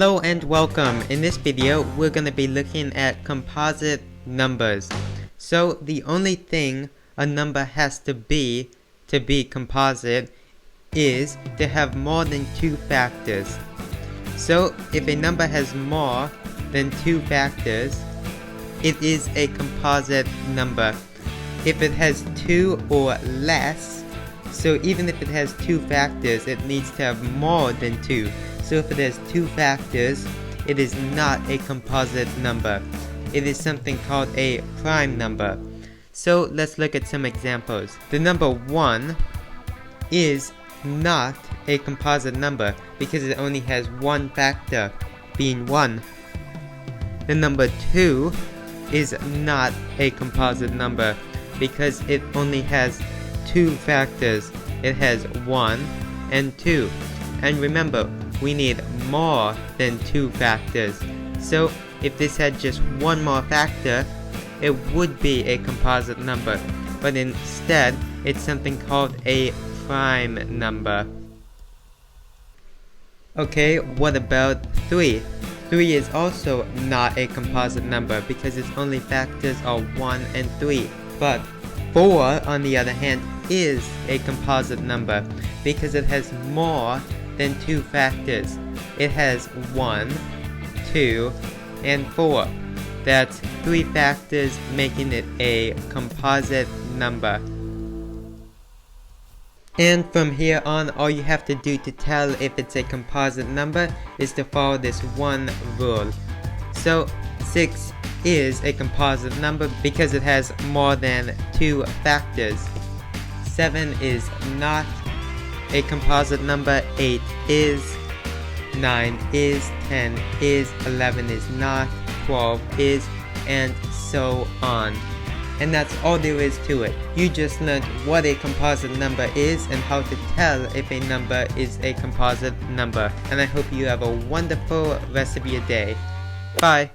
Hello and welcome. In this video, we're going to be looking at composite numbers. So the only thing a number has to be composite is to have more than two factors. So if a number has more than two factors, it is a composite number. If it has two or less, so even if it has two factors, it needs to have more than two. So if it has two factors, it is not a composite number. It is something called a prime number. So let's look at some examples. The number 1 is not a composite number because it only has one factor, being 1. The number 2 is not a composite number because it only has two factors. It has 1 and 2. And remember, we need more than two factors. So if this had just one more factor, it would be a composite number. But instead, it's something called a prime number. Okay, what about 3? 3 is also not a composite number because its only factors are 1 and 3. But 4, on the other hand, is a composite number because it has more than two factors. It has 1, 2, and 4. That's 3 factors, making it a composite number. And from here on, all you have to do to tell if it's a composite number is to follow this one rule. So 6 is a composite number because it has more than two factors. 7 is not a composite number, 8 is, 9 is, 10 is, 11 is not, 12 is, and so on. And that's all there is to it. You just learned what a composite number is and how to tell if a number is a composite number. And I hope you have a wonderful rest of your day. Bye!